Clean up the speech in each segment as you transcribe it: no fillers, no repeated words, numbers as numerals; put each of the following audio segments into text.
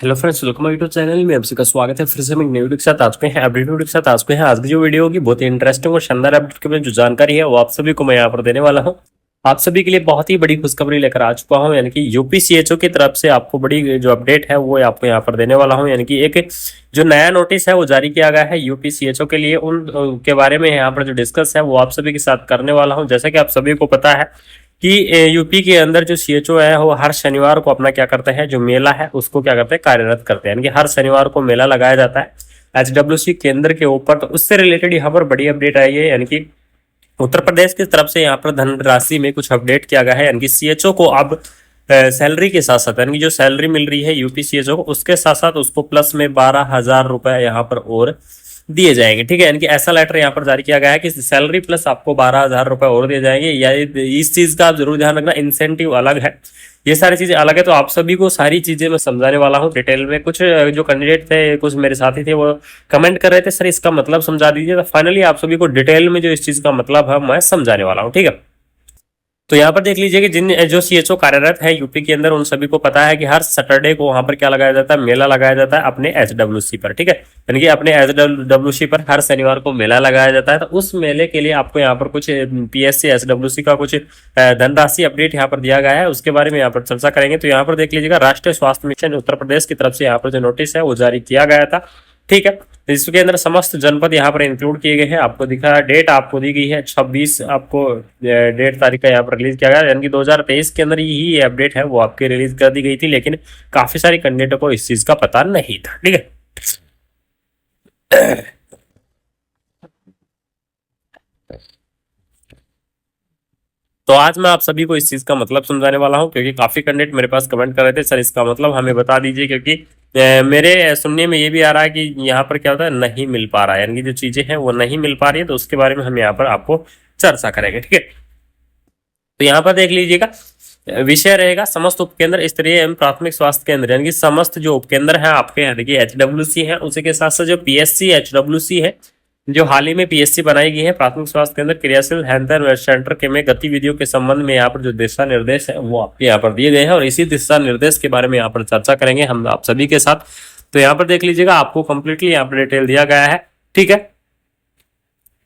Hello friends, welcome YouTube channel में आप सबका स्वागत है। फिर से हम एक नई वीडियो के साथ आज के हैं अपडेट वीडियो के साथ आज के हैं। आज की जो वीडियो होगी बहुत ही इंटरेस्टिंग और शानदार अपडेट के बारे में जो जानकारी है वो आप सभी को मैं यहाँ पर देने वाला हूँ। आप सभी के लिए बहुत ही बड़ी खुशखबरी लेकर आ चुका हूँ, यानी कि यूपीसीएचओ की तरफ से आपको बड़ी जो अपडेट है वो आपको यहाँ पर देने वाला हूँ। यानी कि एक जो नया नोटिस है वो जारी किया गया है यूपीसीएचओ के लिए, उन के बारे में यहाँ पर जो डिस्कस है वो आप सभी के साथ करने वाला हूँ। जैसा कि आप सभी को पता है कि यूपी के अंदर जो सीएचओ है वो हर शनिवार को अपना क्या करते हैं, जो मेला है उसको क्या करते हैं, कार्यरत करते हैं। यानी कि हर शनिवार को मेला लगाया जाता है एचडब्ल्यूसी केंद्र के ऊपर। तो उससे रिलेटेड यहाँ पर बड़ी अपडेट आई है, यानी कि उत्तर प्रदेश की तरफ से यहाँ पर धनराशि में कुछ अपडेट किया गया है। यानी कि सीएचओ को अब सैलरी के साथ साथ, यानी कि जो सैलरी मिल रही है यूपी सीएचओ को, उसके साथ साथ उसको प्लस में 12,000 रुपए यहाँ पर और दिए जाएंगे। ठीक है, यानी कि ऐसा लेटर यहाँ पर जारी किया गया है कि सैलरी प्लस आपको 12,000 रुपए और दिए जाएंगे। या इस चीज का आप जरूर ध्यान रखना, इंसेंटिव अलग है, ये सारी चीजें अलग है। तो आप सभी को सारी चीजें मैं समझाने वाला हूँ डिटेल में। कुछ जो कैंडिडेट थे, कुछ मेरे साथी थे, वो कमेंट कर रहे थे सर इसका मतलब समझा दीजिए। तो फाइनली आप सभी को डिटेल में जो इस चीज का मतलब है मैं समझाने वाला हूँ। ठीक है, तो यहाँ पर देख लीजिए कि जिन जो सीएचओ कार्यरत है यूपी के अंदर, उन सभी को पता है कि हर सैटरडे को वहां पर क्या लगाया जाता है, मेला लगाया जाता है अपने एचडब्ल्यूसी पर। ठीक है, यानी कि अपने एचडब्ल्यूसी पर हर शनिवार को मेला लगाया जाता है। तो उस मेले के लिए आपको यहाँ पर कुछ पीएससी एचडब्ल्यूसी का कुछ धनराशि अपडेट यहाँ पर दिया गया है, उसके बारे में यहाँ पर चर्चा करेंगे। तो यहाँ पर देख लीजिएगा, राष्ट्रीय स्वास्थ्य मिशन उत्तर प्रदेश की तरफ से यहाँ पर जो नोटिस है वो जारी किया गया था। ठीक है, इसके अंदर समस्त जनपद यहाँ पर इंक्लूड किए गए हैं। आपको दिखा डेट आपको दी गई है 26 आपको डेट तारीख का यहाँ पर रिलीज किया गया, यानी कि 2023 के अंदर ही ये अपडेट है वो आपके रिलीज कर दी गई थी। लेकिन काफी सारे कैंडिडेटों को इस चीज का पता नहीं था। ठीक है, तो आज मैं आप सभी को इस चीज का मतलब समझाने वाला हूं, क्योंकि काफी कैंडिडेट मेरे पास कमेंट कर रहे थे सर इसका मतलब हमें बता दीजिए, क्योंकि मेरे सुनने में ये भी आ रहा है कि यहाँ पर क्या होता है, नहीं मिल पा रहा है, यानी कि जो चीजें हैं वो नहीं मिल पा रही है। तो उसके बारे में हम यहाँ पर आपको चर्चा करेंगे। ठीक है, तो यहाँ पर देख लीजिएगा, विषय रहेगा समस्त उपकेंद्र स्तरीय एवं प्राथमिक स्वास्थ्य केंद्र, यानी कि समस्त जो उपकेंद्र है आपके, यानी कि एचडब्ल्यूसी है, उसी के साथ साथ जो पीएससी एचडब्ल्यूसी है, जो हाल ही में पीएससी बनाई गई है, प्राथमिक स्वास्थ्य केंद्र क्रियाशील हेल्थ एंड सेंटर के में गतिविधियों के संबंध में यहाँ पर जो दिशा निर्देश है वो आपके यहाँ पर दिए गए हैं, और इसी दिशा निर्देश के बारे में यहाँ पर चर्चा करेंगे हम आप सभी के साथ। तो यहाँ पर देख लीजिएगा, आपको कंप्लीटली यहाँ पर डिटेल दिया गया है। ठीक है,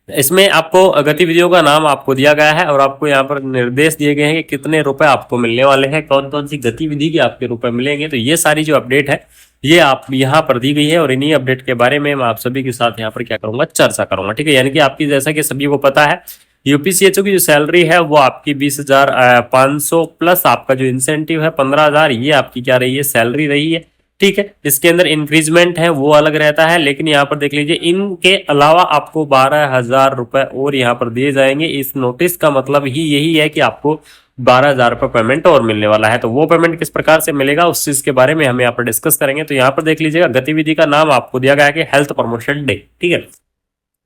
इसमें आपको गतिविधियों का नाम आपको दिया गया है, और आपको यहाँ पर निर्देश दिए गए हैं कि कितने रुपए आपको मिलने वाले हैं, कौन कौन सी गतिविधि के आपके रुपए मिलेंगे। तो ये सारी जो अपडेट है ये आप यहाँ पर दी गई है, और इन्हीं अपडेट के बारे में मैं आप सभी के साथ यहाँ पर क्या करूंगा, चर्चा करूंगा। ठीक है, यानी कि आपकी, जैसा कि सभी को पता है, यूपीसीएचओ की जो सैलरी है वो आपकी 20,500 प्लस आपका जो इंसेंटिव है 15,000, ये आपकी क्या रही है, सैलरी रही है। ठीक है, इसके अंदर इंक्रीजमेंट है वो अलग रहता है, लेकिन यहाँ पर देख लीजिए, इनके अलावा आपको 12,000 रुपए और यहाँ पर दिए जाएंगे। इस नोटिस का मतलब ही यही है कि आपको 12,000 रुपए पेमेंट और मिलने वाला है। तो वो पेमेंट किस प्रकार से मिलेगा उस चीज के बारे में हम यहाँ पर डिस्कस करेंगे। तो यहाँ पर देख लीजिएगा, गतिविधि का नाम आपको दिया गया है कि हेल्थ प्रमोशन डे। ठीक है,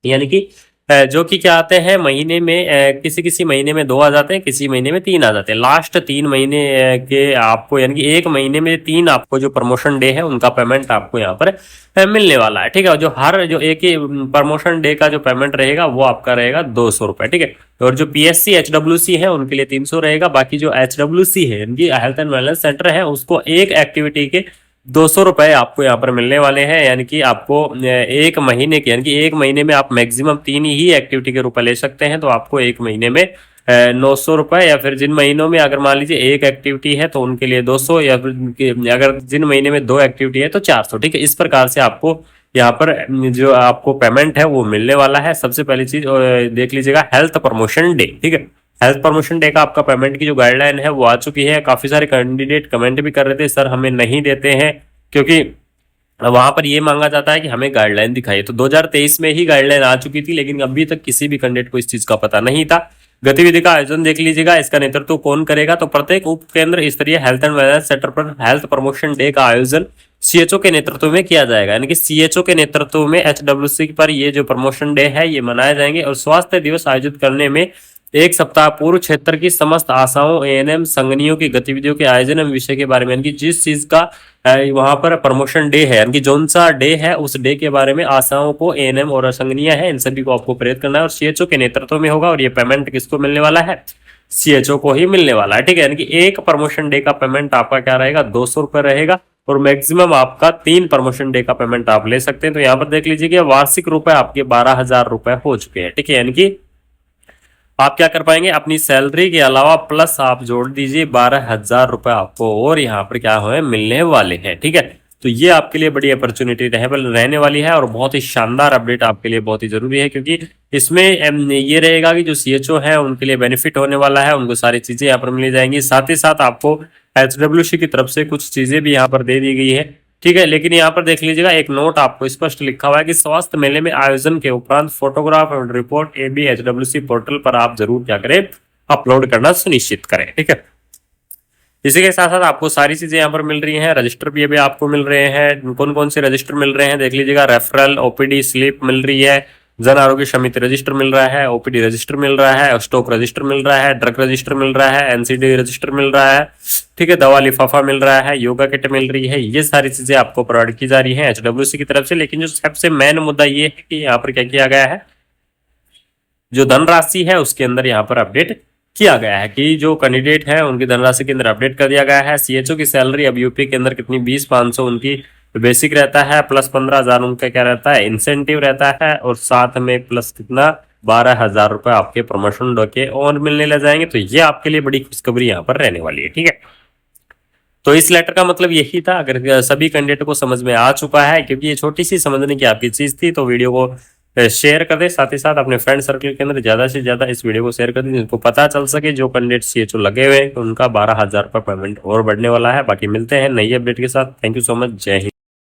यानी कि जो कि क्या आते हैं महीने में, किसी किसी महीने में 2 आ जाते हैं, किसी महीने में 3 आ जाते हैं। लास्ट 3 महीने के आपको, यानी कि एक महीने में 3 आपको जो प्रमोशन डे है उनका पेमेंट आपको यहाँ पर मिलने वाला है। ठीक है, जो एक ही प्रमोशन डे का जो पेमेंट रहेगा वो आपका रहेगा 200 रुपए। ठीक है, और जो पीएससी एचडब्ल्यूसी है उनके लिए 300 रहेगा। बाकी जो एचडब्ल्यूसी है, यानी कि हेल्थ एंड वेलनेस सेंटर है, उसको एक एक्टिविटी के 200 रुपए आपको यहाँ पर मिलने वाले हैं। यानी कि आपको एक महीने के, यानी कि एक महीने में आप मैक्सिमम 3 ही एक्टिविटी के रुपए ले सकते हैं। तो आपको एक महीने में 900 रुपए, या फिर जिन महीनों में अगर मान लीजिए एक एक्टिविटी है तो उनके लिए 200, या फिर अगर जिन महीने में 2 एक्टिविटी है तो 400। ठीक है, इस प्रकार से आपको यहाँ पर जो आपको पेमेंट है वो मिलने वाला है। सबसे पहली चीज देख लीजिएगा, हेल्थ प्रमोशन डे। ठीक है, हेल्थ प्रमोशन डे का आपका पेमेंट की जो गाइडलाइन है वो आ चुकी है। काफी सारे कैंडिडेट कमेंट भी कर रहे थे सर हमें नहीं देते हैं, क्योंकि वहां पर ये मांगा जाता है कि हमें गाइडलाइन दिखाइए। तो 2023 में ही गाइडलाइन आ चुकी थी, लेकिन अभी तक किसी भी कैंडिडेट को इस चीज का पता नहीं था। गतिविधि का आयोजन देख लीजिएगा, इसका नेतृत्व कौन करेगा, तो प्रत्येक उप केंद्र स्तरीय हेल्थ एंड वेलनेस सेंटर पर हेल्थ प्रमोशन डे का आयोजन सीएचओ के नेतृत्व में किया जाएगा। यानी कि सीएचओ के नेतृत्व में एचडब्ल्यूसी पर ये जो प्रमोशन डे है ये मनाए जाएंगे, और स्वास्थ्य दिवस आयोजित करने में एक सप्ताह पूर्व क्षेत्र की समस्त आशाओं, एएनएम संगनियों की गतिविधियों के आयोजन एवं विषय के बारे में, यानी कि जिस चीज का वहां पर प्रमोशन डे है, यानी कि जौन सा डे है उस डे के बारे में आशाओं को, एएनएम और संगनिया है, इन सभी को आपको प्रेरित करना है, और सीएचओ के नेतृत्व में होगा। और ये पेमेंट किसको मिलने वाला है, सीएचओ को ही मिलने वाला है। ठीक है, यानी कि एक प्रमोशन डे का पेमेंट आपका क्या रहेगा, 200 रुपए रहेगा। और मैक्सिमम आपका 3 प्रमोशन डे का पेमेंट आप ले सकते हैं। तो यहाँ पर देख लीजिए कि वार्षिक रुपए आपके 12,000 रुपए हो चुके हैं। ठीक है, यानी कि आप क्या कर पाएंगे, अपनी सैलरी के अलावा प्लस आप जोड़ दीजिए 12,000 रुपए आपको और यहाँ पर क्या हो मिलने वाले हैं। ठीक है, तो ये आपके लिए बड़ी अपॉर्चुनिटी रहने वाली है और बहुत ही शानदार अपडेट आपके लिए बहुत ही जरूरी है, क्योंकि इसमें ये रहेगा कि जो सीएचओ है उनके लिए बेनिफिट होने वाला है, उनको सारी चीजें यहाँ पर मिल जाएंगी। साथ ही साथ आपको एचडब्ल्यूसी की तरफ से कुछ चीजें भी यहाँ पर दे दी गई है। ठीक है, लेकिन यहाँ पर देख लीजिएगा एक नोट आपको स्पष्ट लिखा हुआ है कि स्वास्थ्य मेले में आयोजन के उपरांत फोटोग्राफ और रिपोर्ट एबीएचडब्ल्यूसी पोर्टल पर आप जरूर क्या करें, अपलोड करना सुनिश्चित करें। ठीक है, इसी के साथ साथ आपको सारी चीजें यहाँ पर मिल रही हैं, रजिस्टर भी अभी आपको मिल रहे हैं। कौन कौन से रजिस्टर मिल रहे हैं देख लीजिएगा, रेफरल, ओपीडी स्लिप मिल रही है, जन आरोग्य समिति रजिस्टर मिल रहा है, ओपीडी रजिस्टर मिल रहा है, स्टॉक रजिस्टर मिल रहा है, ड्रग रजिस्टर मिल रहा है, एनसीडी रजिस्टर मिल रहा है। ठीक है, दवा लिफाफा मिल रहा है, योगा किट मिल रही है। ये सारी चीजें आपको प्रोवाइड की जा रही है एचडब्ल्यूसी की तरफ से। लेकिन जो सबसे मेन मुद्दा ये है कि यहाँ पर क्या किया गया है, जो धनराशि है उसके अंदर यहाँ पर अपडेट किया गया है कि जो कैंडिडेट है उनकी धनराशि के अंदर अपडेट कर दिया गया है। सीएचओ की सैलरी अब यूपी के अंदर कितनी 20,500 उनकी बेसिक रहता है, प्लस 15,000 उनका क्या रहता है, इंसेंटिव रहता है, और साथ में प्लस कितना 12,000 रुपए आपके प्रमोशन डे के और मिलने लग जाएंगे। तो ये आपके लिए बड़ी खुशखबरी यहाँ पर रहने वाली है। ठीक है, तो इस लेटर का मतलब यही था। अगर सभी कैंडिडेट को समझ में आ चुका है, क्योंकि ये छोटी सी समझने की आपकी चीज थी, तो वीडियो को शेयर कर दे। साथ ही साथ अपने फ्रेंड सर्कल के अंदर ज्यादा से ज्यादा इस वीडियो को शेयर कर दे, जिनको पता चल सके जो कैंडिडेट सीएचओ लगे हुए हैं तो उनका 12,000 रुपये पेमेंट और बढ़ने वाला है। बाकी मिलते हैं नई अपडेट के साथ। थैंक यू सो मच, जय हिंद।